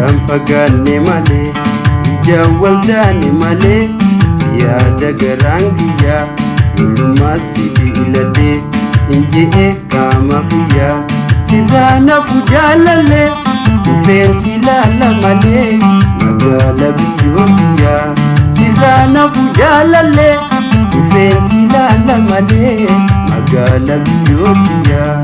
addaan fagaanne malee ijaan waldaanne malee siyaada garaan kiyyaa yoolumaa si filadhee sin je'ee qaama kiyyaa sirraa nafu jaalallee dhufeensi laala malee magaala biyyoo kiyyaa sirraa nafu jaalallee dhufeensi laala malee magaala biyyoo kiyyaa.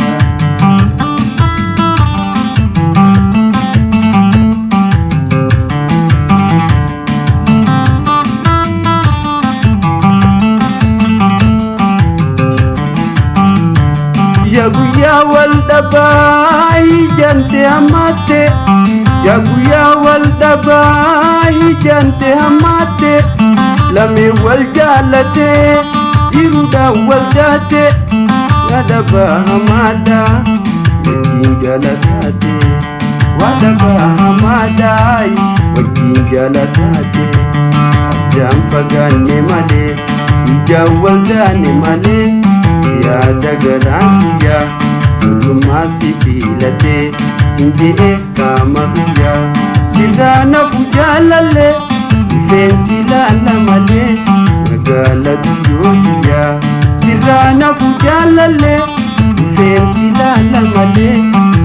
Ya guya wal dabai jante hamate ya guya wal dabai jante hamate lame wal jalate jiruda wal jate wadaba hamada wajin jalatate wadaba hamadai wajin jalatate addaan fagaanne malee ijaan waldaanne malee siyaada garaan kiyyaa yoolumaa si filadhee sin je'ee qaama kiyyaa sirraa nafu jaalallee dhufeensi laala malee magaala biyyoo kiyyaa sirraa nafu jaalallee dhufeensi laala malee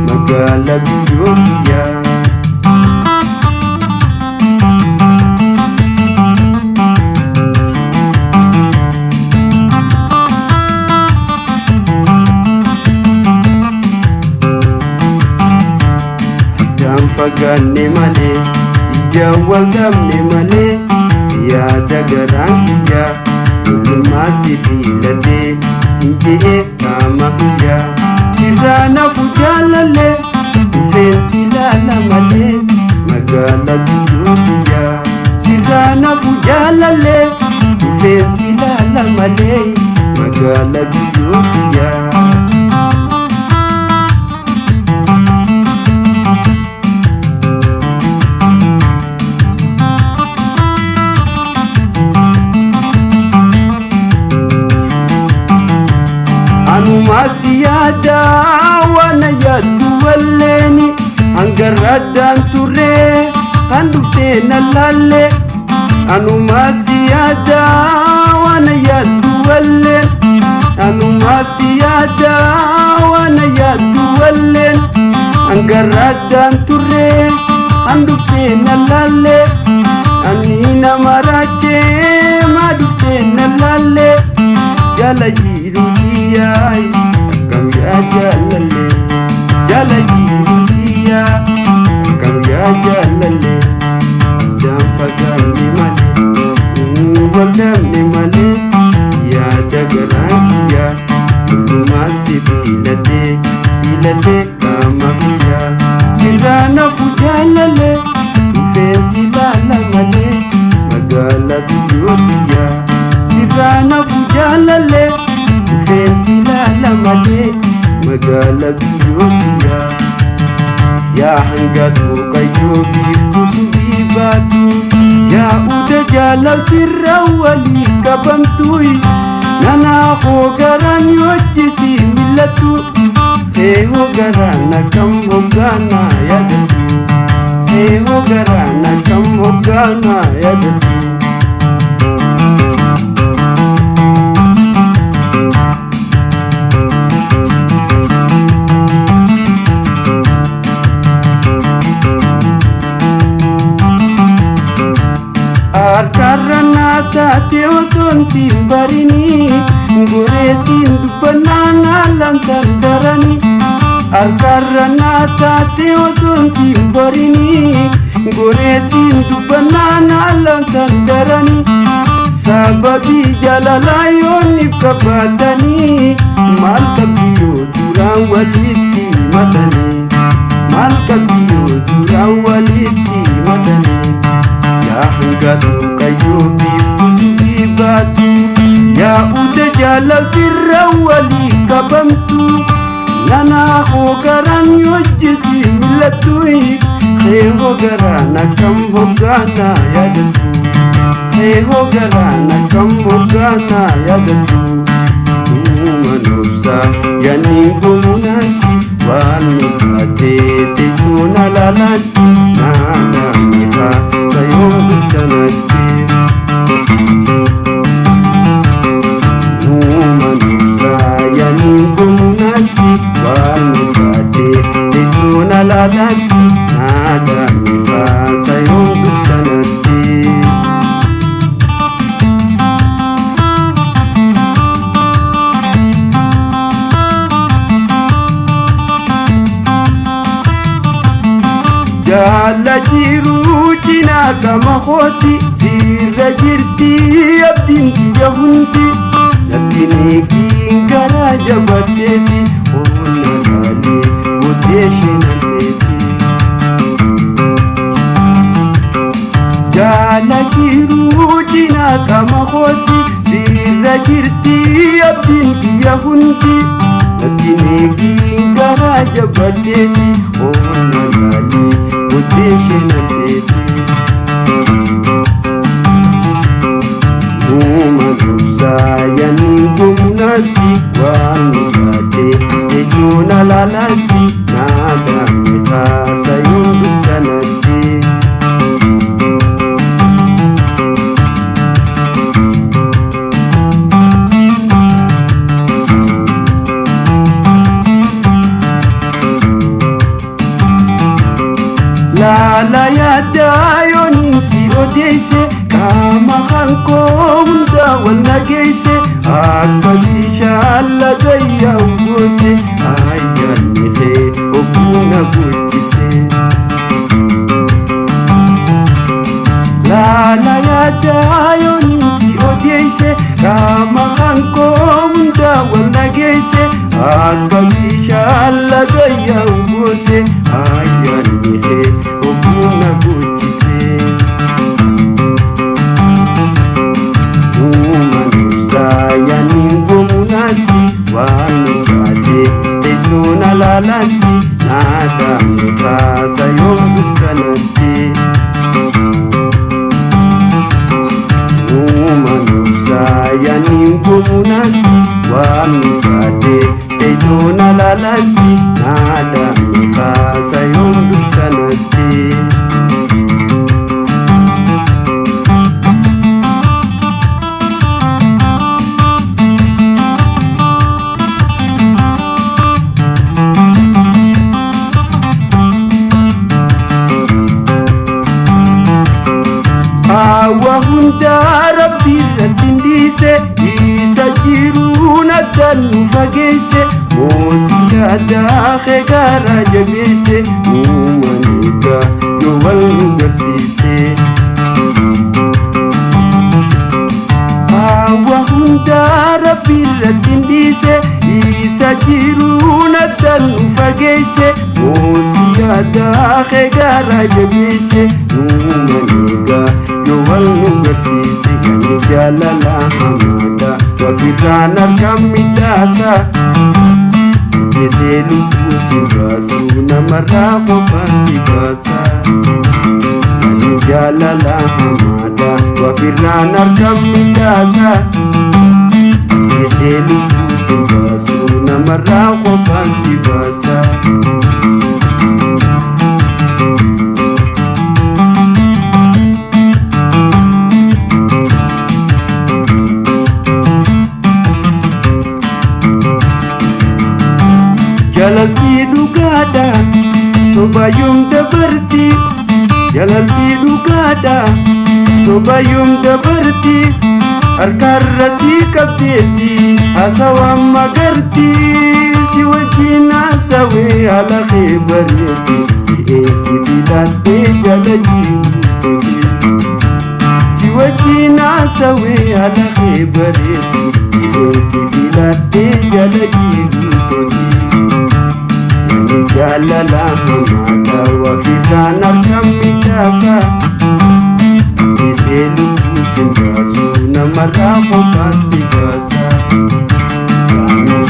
magaala biyyoo kiyyaa. Fagaanne malee ijaan waldaanne malee siyaada garaan kiyyaa yoolumaa si filadhee sin je'ee qaama kiyyaa sirraa nafu jaalallee dhufeensi laala malee magaala biyyoo kiyyaa sirraa nafu jaalallee dhufeensi laala malee magaala biyyoo kiyyaa. Masiyada wana yaddu walleeni hangarraddaan turree kan dhuftee na laalle anu masiyada wana yaddu walleen anu masiyada wana yaddu walleen hangarraddaan turree kan dhuftee na laalle ani nama raajee ma dhuftee na laalle jala jiruutiyaay akkam yaa jaalalle jala jiruutiyaa akkam yaa jaalalle addaan fagaanne malee waldaanne malee yaada garaan kiyyaa yoolumaa si filadhee qaama kiyyaa sirraa nafu jaalallee dhufeensi laala malee magaala biyyoo kiyyaa sirraa nafu jaalallee dhufeensi laala malee magaala biyyoo kiyyaa. Yaa hangatuu qayyoo biiftuu subii baatu yaa uda jaalaltirra walii qabamtuuyi nanaa koo garaan hojjisi mil'atu seehoo garaan akkam hoggaanaa yaadatu seehoo garaan akkam hoggaanaa yaadatu. Arkarana taate otoon siin barinii goree siin dubbannaan haalaan dardaranii arkarana taate otoon siin barinii goree siin dubbannaan haalaan dardaranii sababii jaalalaa yooniif qabaatanii maal qabiyyoo duraan walitti matanii maal qabiyyoo duraan walitti matanii. Yaa hangatuu qayyoo biiftuu subii baatu yaa uda jaalaltirra walii qabamtu nanaa koo garaan hojjisi mil'atuuyi seehoo garaan akkam hoggaanaa yaadatu seehoo garaan akkam hoggaanaa yaadatu. Manobsa yani gomunaati waan taatee teessoon alaalaatti naanna'eefa sayoon guddanatti. Uumaan saayanii gomunaatti waan taatee teessoon alaalaatti naanna'eefa sayoon guddanatti. Jaala jiruu cinaa gama kooti sirra jirti abdiin biyya hundi labdiin eegiin garaa jabateeti humna laalee boodee sheenalleeti. Jaala jiruu cinaa gama kooti sirra jirti abdiin biyya hundi labdiin eegiin garaa jabateeti humna laalee. Uumaan saayanii gomunaatti waan taatee teessoon alaalaatti naanna'eefa sayoon guddanatti. Laala yaadaa yooniin si odeesse qaama hankoo hunda wal nageesse akka bishaan laga yaa'u goose ayyaanni fee obbuna bulchise. Laala yaadaa yooniin si odeesse qaama hankoo hunda wal nageesse akka bishaan laga yaa'u goose ayyaanni fee obbuna bulchise. Uumaan saayanii gomunaatti waan taatee teessoon alaalaatti naanna'eefa sayoon guddanatti. Uumaan saayanii gomunaatti waan taatee teessoon alaalaatti naanna'eefa sayoon guddanatti. Hawa hundaa rabbi irratti ndiise isa jiruun addaan nu fageesse moosii yaadaa gara jabeesse uumaan eegaa yoo wal nu garsiise. Hawa hundaa rabbi irratti ndiise isa jiruun addaan nu fageesse moosii yaadaa gara jabeesse uumaan eegaa yoo wal nu garsiise. Ani jaalala hamaadha wafirraan harkaan midhaasa keessee lubbuu si baasu namarraa qofaan si baasa. Ani jaalala hamaadha wafirraan harkaan midhaasa keessee lubbuu si baasu namarraa qofaan si baasa. Jalaltii dhugaadha sobaayyoom dabarti. Jalaltii dhugaadha sobaayyoom dabarti. Harkarra si qabdeetti haasawaan magarti. Si wajjin haasawee haala kee bareetti dhiyeessi filaattee jala jiruuti. Si wajjin haasawee haala kee bareetti dhiyeessi filaattee jala jiruuti. Jaalala hamaadha wafirraan harkaan midhaasa keessee lubbuu si baasu namarraa qofaan si baasa.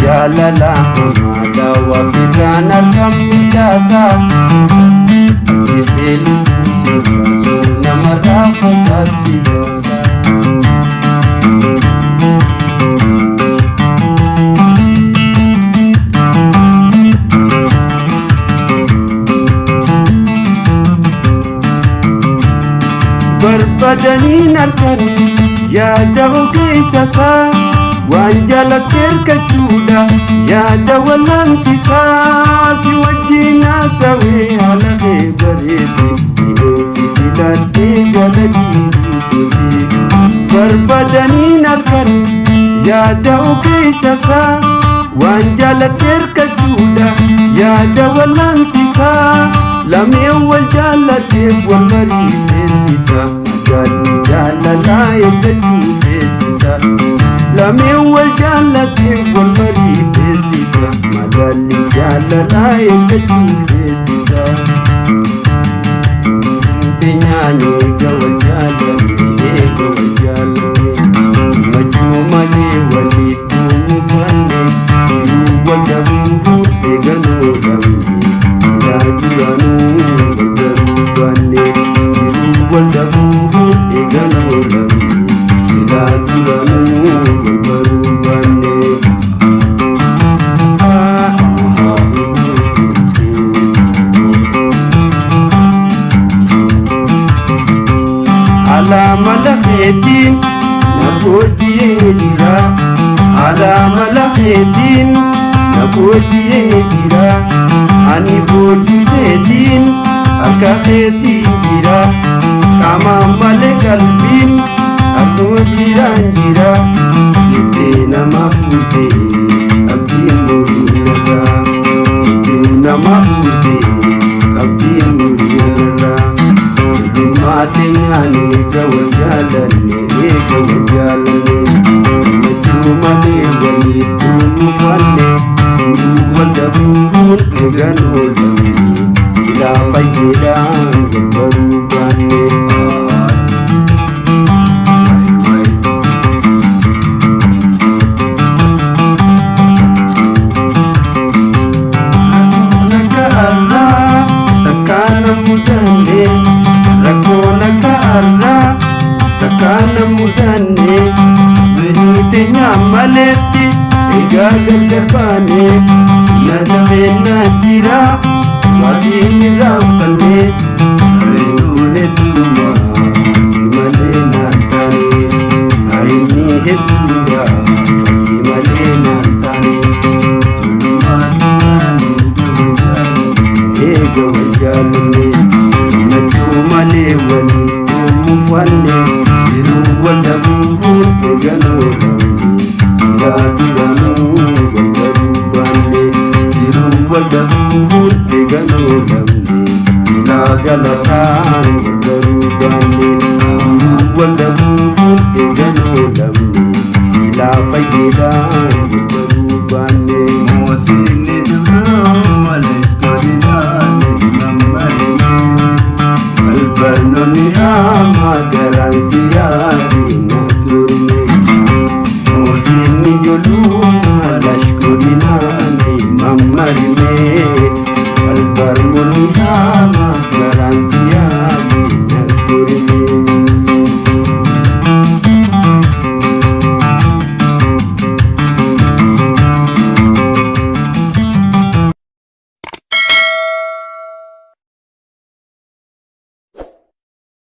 Jaalala hamaadha wafirraan harkaan midhaasa keessee lubbuu si baasu namarraa qofaan si baasa. barbadaniin argan yaada ogeessasaa waan jaalateer kachuudha yaada wallamsisaa si wajjin haasawee haala kee bareede dhiyeessi filadhee jala jiruutuuti barbadaniin argan yaada ogeessasaa waan jaalateer kachuudha yaada wallamsisaa lamee wal jaalateef wal mariiseessisa magaalli jaalalaa eeggachuu beeksisa lamee wal jaalateef wal mariiseessisa magaalli jaalalaa eeggachuu beeksisa teenyaanii gawal jaalallee eegawal jaalallee machuu malee walitti mufanne jiruu wal dhabuu eeganoo dhabne silaa duraanuu gargaruu baanne jiruu wal dhabuu eeganoo dhabne silaa duraanuu gargaruu baanne. Alama lakheetiin na booddee jira alama lakheetiin na booddee jira ani booddeetiin akka keetiin jira qaamaan malee qalbiin akkuma jiraan jira jettee nama fuutee abdiin nuyi irraa jettee nama fuutee abdiin nuyi irraa. Maatiin gawal jaalanne eegawal jaalanne machuu malee walitti mufanne jiruu wal dhabuu eeganoo dhabne silaa fayyeedhaan gargaruu baanne. Takana mudanne venitenya maletti egagallepane nadavena tira wasini rampane rendule tuma simale natane saini hetunda simale natane ego wajalne nachumale wali mufanne jiruu wal dhabuu eeganoo dhabne silaa duraanuu gargaruu baanne jiruu wal dhabuu eeganoo dhabne silaa galataan gargaruu baanne jiruu wal dhabuu eeganoo dhabne silaa fayyeedhaan gargaruu baanne. Moosinni dubroo malee godinaane mammalee albarnoonni hamaa garansi